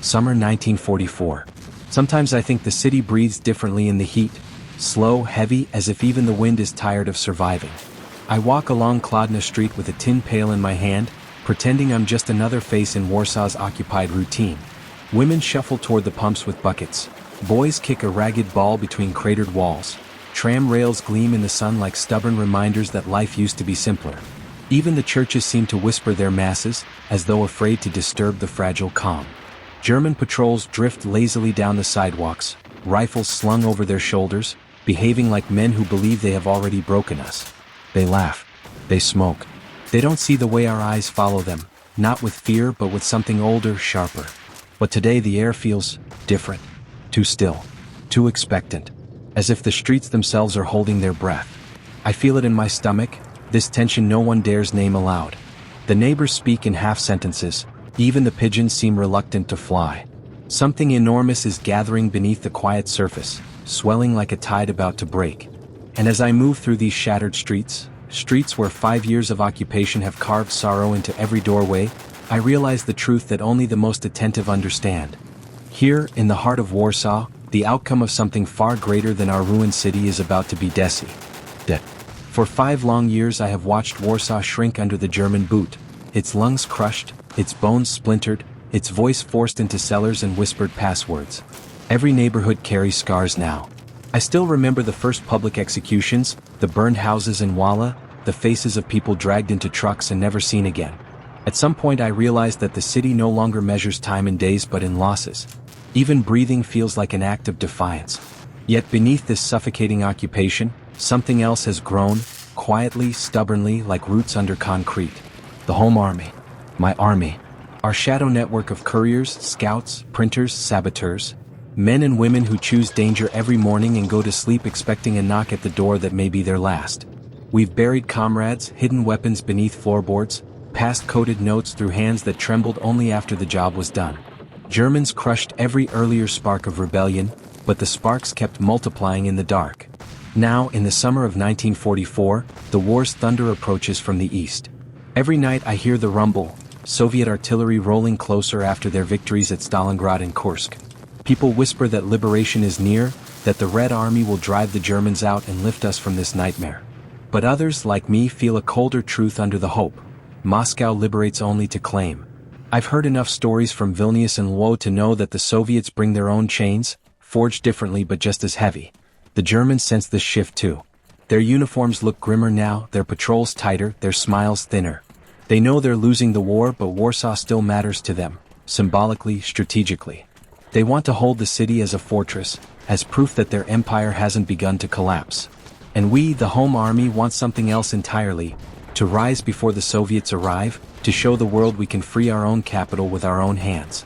Summer 1944. Sometimes I think the city breathes differently in the heat, slow, heavy, as if even the wind is tired of surviving. I walk along Kladna Street with a tin pail in my hand, pretending I'm just another face in Warsaw's occupied routine. Women shuffle toward the pumps with buckets. Boys kick a ragged ball between cratered walls. Tram rails gleam in the sun like stubborn reminders that life used to be simpler. Even the churches seem to whisper their masses, as though afraid to disturb the fragile calm. German patrols drift lazily down the sidewalks, rifles slung over their shoulders, behaving like men who believe they have already broken us. They laugh. They smoke. They don't see the way our eyes follow them, not with fear but with something older, sharper. But today the air feels different, too still, too expectant, as if the streets themselves are holding their breath. I feel it in my stomach, this tension no one dares name aloud. The neighbors speak in half sentences, even the pigeons seem reluctant to fly. Something enormous is gathering beneath the quiet surface, swelling like a tide about to break. And as I move through these shattered streets where 5 years of occupation have carved sorrow into every doorway, I realize the truth that only the most attentive understand. Here, in the heart of Warsaw, the outcome of something far greater than our ruined city is about to be dead. For 5 long years I have watched Warsaw shrink under the German boot, its lungs crushed, its bones splintered, its voice forced into cellars and whispered passwords. Every neighborhood carries scars now. I still remember the first public executions, the burned houses in Walla, the faces of people dragged into trucks and never seen again. At some point I realized that the city no longer measures time in days but in losses. Even breathing feels like an act of defiance. Yet beneath this suffocating occupation, something else has grown, quietly, stubbornly, like roots under concrete. The home army. My army. Our shadow network of couriers, scouts, printers, saboteurs. Men and women who choose danger every morning and go to sleep expecting a knock at the door that may be their last. We've buried comrades, hidden weapons beneath floorboards, passed coded notes through hands that trembled only after the job was done. Germans crushed every earlier spark of rebellion, but the sparks kept multiplying in the dark. Now, in the summer of 1944, the war's thunder approaches from the east. Every night I hear the rumble, Soviet artillery rolling closer after their victories at Stalingrad and Kursk. People whisper that liberation is near, that the Red Army will drive the Germans out and lift us from this nightmare. But others, like me, feel a colder truth under the hope. Moscow liberates only to claim. I've heard enough stories from Vilnius and Lwów to know that the Soviets bring their own chains, forged differently but just as heavy. The Germans sense this shift too. Their uniforms look grimmer now, their patrols tighter, their smiles thinner. They know they're losing the war, but Warsaw still matters to them, symbolically, strategically. They want to hold the city as a fortress, as proof that their empire hasn't begun to collapse. And we, the home army, want something else entirely, to rise before the Soviets arrive, to show the world we can free our own capital with our own hands.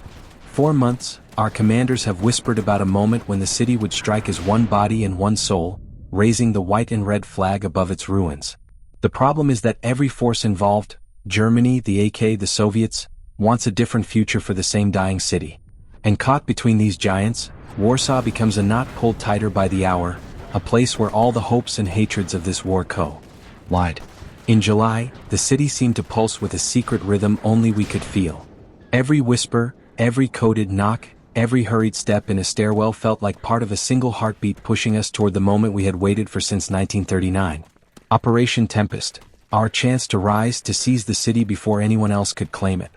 4 months, our commanders have whispered about a moment when the city would strike as one body and one soul, raising the white and red flag above its ruins. The problem is that every force involved, Germany, the AK, the Soviets, wants a different future for the same dying city. And caught between these giants, Warsaw becomes a knot pulled tighter by the hour, a place where all the hopes and hatreds of this war collide. In July, the city seemed to pulse with a secret rhythm only we could feel. Every whisper, every coded knock, every hurried step in a stairwell felt like part of a single heartbeat pushing us toward the moment we had waited for since 1939. Operation Tempest. Our chance to rise, to seize the city before anyone else could claim it.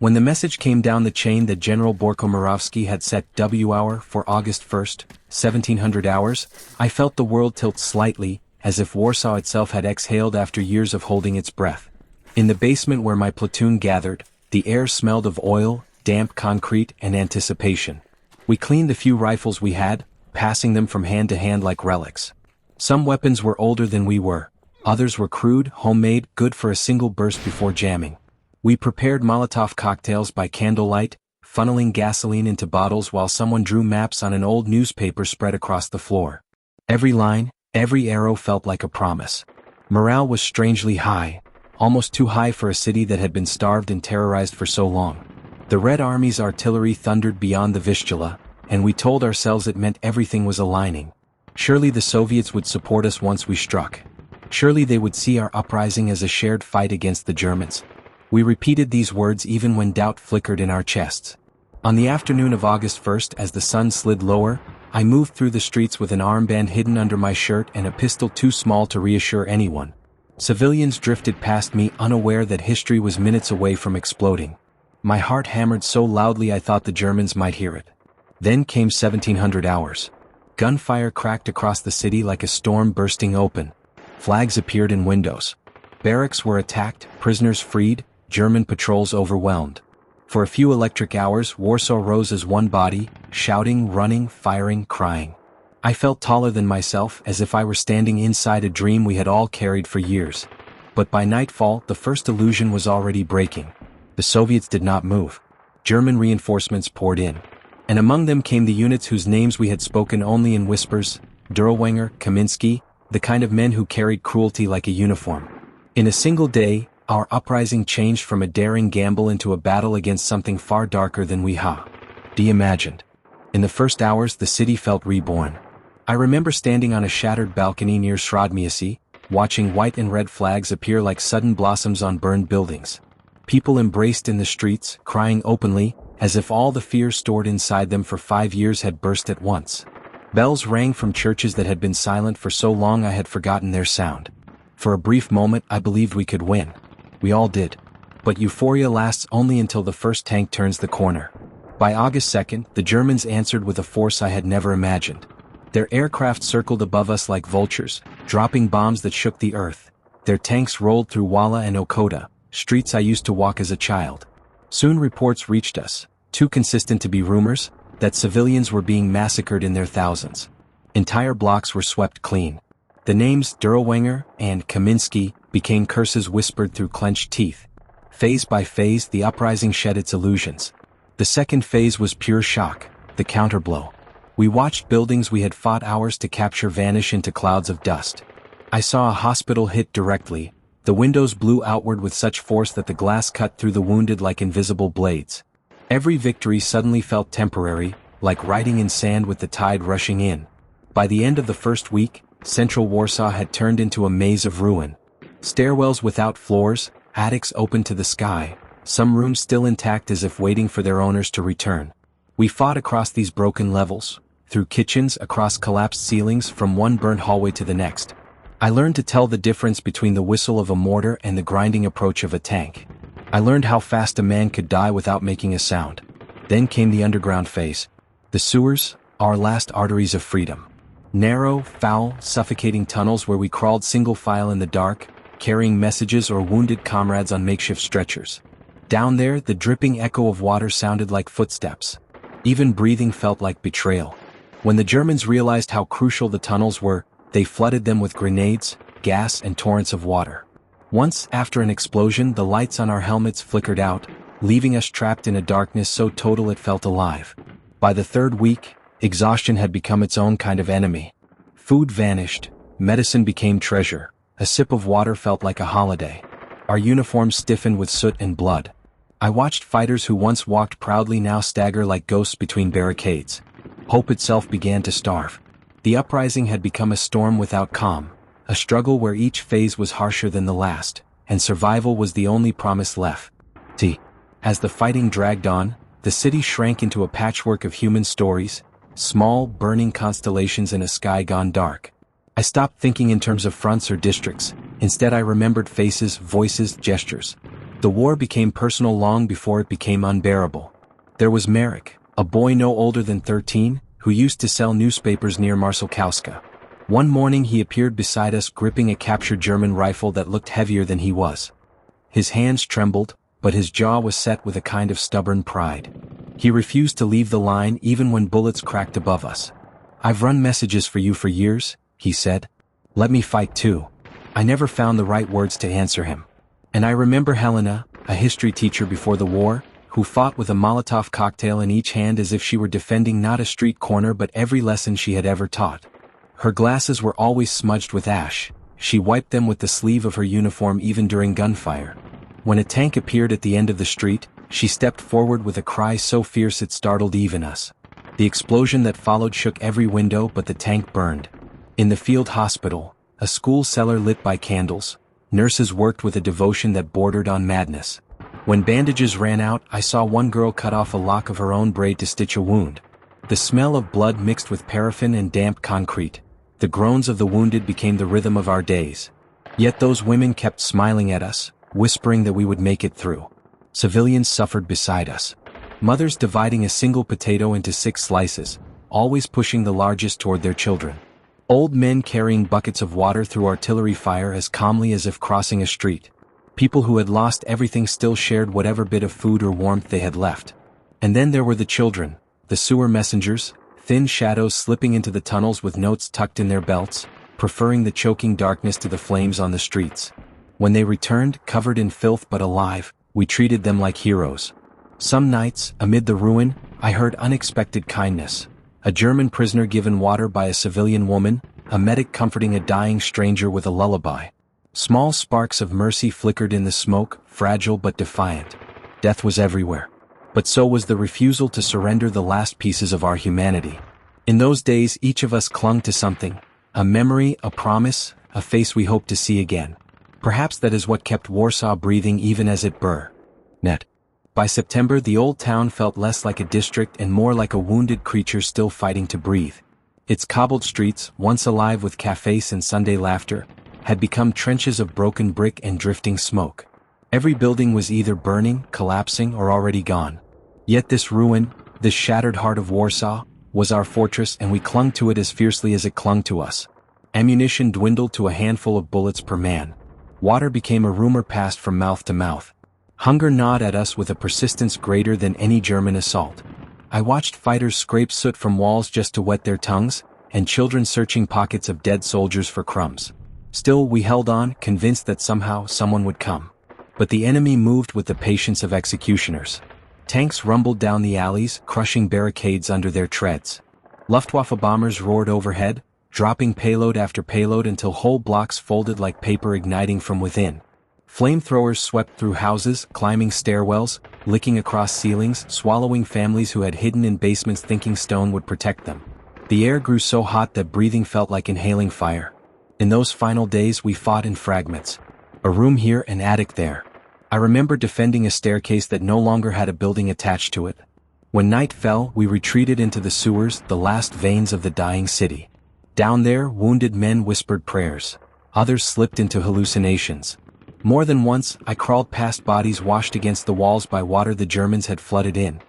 When the message came down the chain that General Borko-Moravsky had set W hour for August 1st, 1700 hours, I felt the world tilt slightly, as if Warsaw itself had exhaled after years of holding its breath. In the basement where my platoon gathered, the air smelled of oil, damp concrete, and anticipation. We cleaned the few rifles we had, passing them from hand to hand like relics. Some weapons were older than we were. Others were crude, homemade, good for a single burst before jamming. We prepared Molotov cocktails by candlelight, funneling gasoline into bottles while someone drew maps on an old newspaper spread across the floor. Every line, every arrow felt like a promise. Morale was strangely high, almost too high for a city that had been starved and terrorized for so long. The Red Army's artillery thundered beyond the Vistula, and we told ourselves it meant everything was aligning. Surely the Soviets would support us once we struck. Surely they would see our uprising as a shared fight against the Germans. We repeated these words even when doubt flickered in our chests. On the afternoon of August 1st, as the sun slid lower, I moved through the streets with an armband hidden under my shirt and a pistol too small to reassure anyone. Civilians drifted past me, unaware that history was minutes away from exploding. My heart hammered so loudly I thought the Germans might hear it. Then came 1700 hours. Gunfire cracked across the city like a storm bursting open. Flags appeared in windows. Barracks were attacked, prisoners freed, German patrols overwhelmed. For a few electric hours, Warsaw rose as one body, shouting, running, firing, crying. I felt taller than myself, as if I were standing inside a dream we had all carried for years. But by nightfall, the first illusion was already breaking. The Soviets did not move. German reinforcements poured in. And among them came the units whose names we had spoken only in whispers: Dirlewanger, Kaminski, the kind of men who carried cruelty like a uniform. In a single day, our uprising changed from a daring gamble into a battle against something far darker than we had imagined. In the first hours, the city felt reborn. I remember standing on a shattered balcony near Śródmieście, watching white and red flags appear like sudden blossoms on burned buildings. People embraced in the streets, crying openly, as if all the fears stored inside them for 5 years had burst at once. Bells rang from churches that had been silent for so long I had forgotten their sound. For a brief moment I believed we could win. We all did. But euphoria lasts only until the first tank turns the corner. By August 2nd, the Germans answered with a force I had never imagined. Their aircraft circled above us like vultures, dropping bombs that shook the earth. Their tanks rolled through Wała and Ochota, streets I used to walk as a child. Soon reports reached us, too consistent to be rumors, that civilians were being massacred in their thousands. Entire blocks were swept clean. The names Dirlewanger and Kaminski became curses whispered through clenched teeth. Phase by phase, the uprising shed its illusions. The second phase was pure shock, the counterblow. We watched buildings we had fought hours to capture vanish into clouds of dust. I saw a hospital hit directly. The windows blew outward with such force that the glass cut through the wounded like invisible blades. Every victory suddenly felt temporary, like riding in sand with the tide rushing in. By the end of the first week, central Warsaw had turned into a maze of ruin. Stairwells without floors, attics open to the sky, some rooms still intact as if waiting for their owners to return. We fought across these broken levels, through kitchens, across collapsed ceilings, from one burnt hallway to the next. I learned to tell the difference between the whistle of a mortar and the grinding approach of a tank. I learned how fast a man could die without making a sound. Then came the underground phase. The sewers, our last arteries of freedom. Narrow, foul, suffocating tunnels where we crawled single file in the dark, carrying messages or wounded comrades on makeshift stretchers. Down there, the dripping echo of water sounded like footsteps. Even breathing felt like betrayal. When the Germans realized how crucial the tunnels were, they flooded them with grenades, gas, and torrents of water. Once, after an explosion, the lights on our helmets flickered out, leaving us trapped in a darkness so total it felt alive. By the third week, exhaustion had become its own kind of enemy. Food vanished, medicine became treasure, a sip of water felt like a holiday. Our uniforms stiffened with soot and blood. I watched fighters who once walked proudly now stagger like ghosts between barricades. Hope itself began to starve. The uprising had become a storm without calm, a struggle where each phase was harsher than the last, and survival was the only promise left. As the fighting dragged on, the city shrank into a patchwork of human stories, small, burning constellations in a sky gone dark. I stopped thinking in terms of fronts or districts. Instead I remembered faces, voices, gestures. The war became personal long before it became unbearable. There was Marek, a boy no older than 13, who used to sell newspapers near Marszałkowska. One morning he appeared beside us gripping a captured German rifle that looked heavier than he was. His hands trembled, but his jaw was set with a kind of stubborn pride. He refused to leave the line even when bullets cracked above us. "I've run messages for you for years," he said. "Let me fight too." I never found the right words to answer him. And I remember Helena, a history teacher before the war, who fought with a Molotov cocktail in each hand as if she were defending not a street corner but every lesson she had ever taught. Her glasses were always smudged with ash. She wiped them with the sleeve of her uniform even during gunfire. When a tank appeared at the end of the street, she stepped forward with a cry so fierce it startled even us. The explosion that followed shook every window but the tank burned. In the field hospital, a school cellar lit by candles, nurses worked with a devotion that bordered on madness. When bandages ran out, I saw one girl cut off a lock of her own braid to stitch a wound. The smell of blood mixed with paraffin and damp concrete. The groans of the wounded became the rhythm of our days. Yet those women kept smiling at us, whispering that we would make it through. Civilians suffered beside us. Mothers dividing a single potato into 6 slices, always pushing the largest toward their children. Old men carrying buckets of water through artillery fire as calmly as if crossing a street. People who had lost everything still shared whatever bit of food or warmth they had left. And then there were the children, the sewer messengers, thin shadows slipping into the tunnels with notes tucked in their belts, preferring the choking darkness to the flames on the streets. When they returned, covered in filth but alive, we treated them like heroes. Some nights, amid the ruin, I heard unexpected kindness. A German prisoner given water by a civilian woman, a medic comforting a dying stranger with a lullaby. Small sparks of mercy flickered in the smoke, fragile but defiant. Death was everywhere. But so was the refusal to surrender the last pieces of our humanity. In those days each of us clung to something, a memory, a promise, a face we hoped to see again. Perhaps that is what kept Warsaw breathing even as it burned. By September the old town felt less like a district and more like a wounded creature still fighting to breathe. Its cobbled streets, once alive with cafes and Sunday laughter, had become trenches of broken brick and drifting smoke. Every building was either burning, collapsing, or already gone. Yet this ruin, this shattered heart of Warsaw, was our fortress and we clung to it as fiercely as it clung to us. Ammunition dwindled to a handful of bullets per man. Water became a rumor passed from mouth to mouth. Hunger gnawed at us with a persistence greater than any German assault. I watched fighters scrape soot from walls just to wet their tongues, and children searching pockets of dead soldiers for crumbs. Still we held on, convinced that somehow someone would come. But the enemy moved with the patience of executioners. Tanks rumbled down the alleys, crushing barricades under their treads. Luftwaffe bombers roared overhead, dropping payload after payload until whole blocks folded like paper igniting from within. Flamethrowers swept through houses, climbing stairwells, licking across ceilings, swallowing families who had hidden in basements thinking stone would protect them. The air grew so hot that breathing felt like inhaling fire. In those final days we fought in fragments. A room here, an attic there. I remember defending a staircase that no longer had a building attached to it. When night fell, we retreated into the sewers, the last veins of the dying city. Down there, wounded men whispered prayers. Others slipped into hallucinations. More than once, I crawled past bodies washed against the walls by water the Germans had flooded in.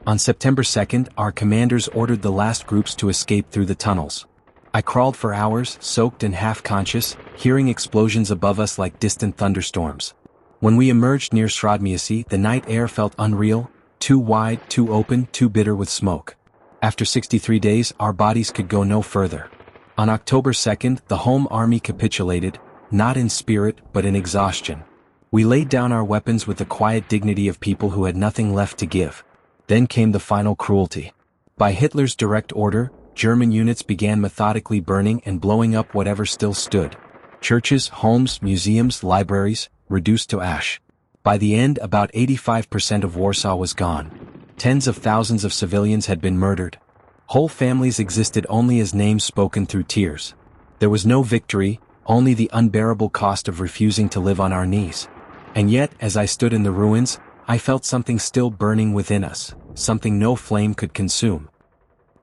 On September 2nd, our commanders ordered the last groups to escape through the tunnels. I crawled for hours, soaked and half-conscious, hearing explosions above us like distant thunderstorms. When we emerged near Śródmieście, the night air felt unreal, too wide, too open, too bitter with smoke. After 63 days, our bodies could go no further. On October 2nd, the Home Army capitulated, not in spirit, but in exhaustion. We laid down our weapons with the quiet dignity of people who had nothing left to give. Then came the final cruelty. By Hitler's direct order, German units began methodically burning and blowing up whatever still stood. Churches, homes, museums, libraries, reduced to ash. By the end, about 85% of Warsaw was gone. Tens of thousands of civilians had been murdered. Whole families existed only as names spoken through tears. There was no victory, only the unbearable cost of refusing to live on our knees. And yet, as I stood in the ruins, I felt something still burning within us, something no flame could consume.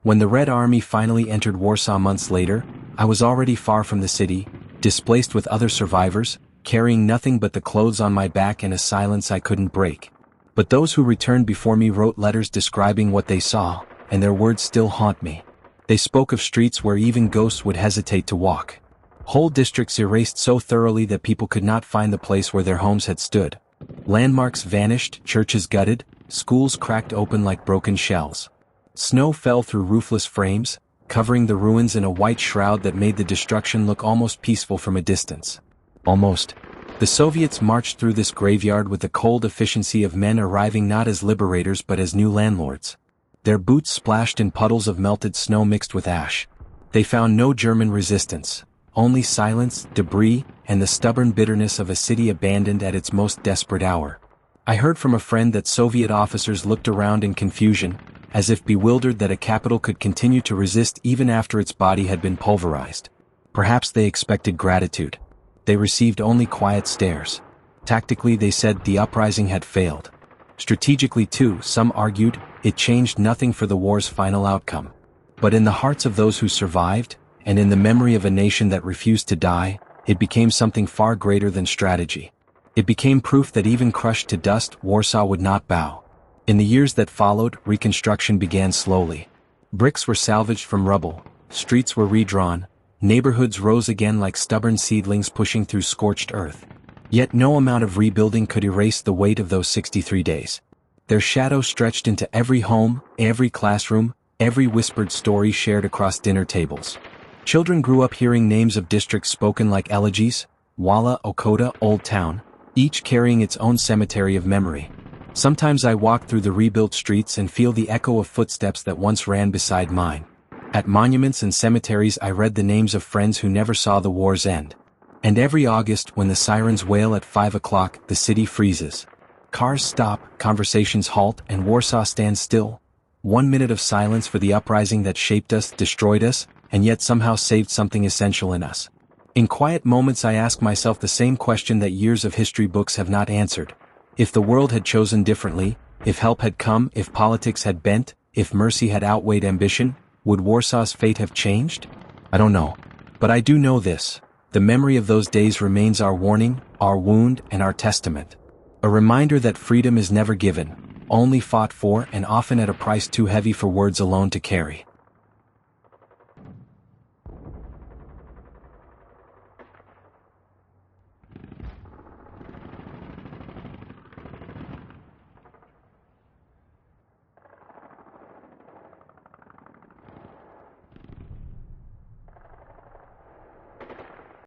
When the Red Army finally entered Warsaw months later, I was already far from the city, displaced with other survivors, carrying nothing but the clothes on my back and a silence I couldn't break. But those who returned before me wrote letters describing what they saw, and their words still haunt me. They spoke of streets where even ghosts would hesitate to walk. Whole districts erased so thoroughly that people could not find the place where their homes had stood. Landmarks vanished, churches gutted, schools cracked open like broken shells. Snow fell through roofless frames, covering the ruins in a white shroud that made the destruction look almost peaceful from a distance. Almost. The Soviets marched through this graveyard with the cold efficiency of men arriving not as liberators but as new landlords. Their boots splashed in puddles of melted snow mixed with ash. They found no German resistance, only silence, debris, and the stubborn bitterness of a city abandoned at its most desperate hour. I heard from a friend that Soviet officers looked around in confusion, as if bewildered that a capital could continue to resist even after its body had been pulverized. Perhaps they expected gratitude. They received only quiet stares. Tactically, they said the uprising had failed. Strategically too, some argued, it changed nothing for the war's final outcome. But in the hearts of those who survived, and in the memory of a nation that refused to die, it became something far greater than strategy. It became proof that even crushed to dust, Warsaw would not bow. In the years that followed, reconstruction began slowly. Bricks were salvaged from rubble, streets were redrawn, neighborhoods rose again like stubborn seedlings pushing through scorched earth. Yet no amount of rebuilding could erase the weight of those 63 days. Their shadow stretched into every home, every classroom, every whispered story shared across dinner tables. Children grew up hearing names of districts spoken like elegies: Walla, Okota, Old Town, each carrying its own cemetery of memory. Sometimes I walk through the rebuilt streets and feel the echo of footsteps that once ran beside mine. At monuments and cemeteries I read the names of friends who never saw the war's end. And every August, when the sirens wail at 5 o'clock, the city freezes. Cars stop, conversations halt, and Warsaw stands still. 1 minute of silence for the uprising that shaped us, destroyed us, and yet somehow saved something essential in us. In quiet moments I ask myself the same question that years of history books have not answered. If the world had chosen differently, if help had come, if politics had bent, if mercy had outweighed ambition, would Warsaw's fate have changed? I don't know. But I do know this. The memory of those days remains our warning, our wound, and our testament. A reminder that freedom is never given, only fought for, and often at a price too heavy for words alone to carry.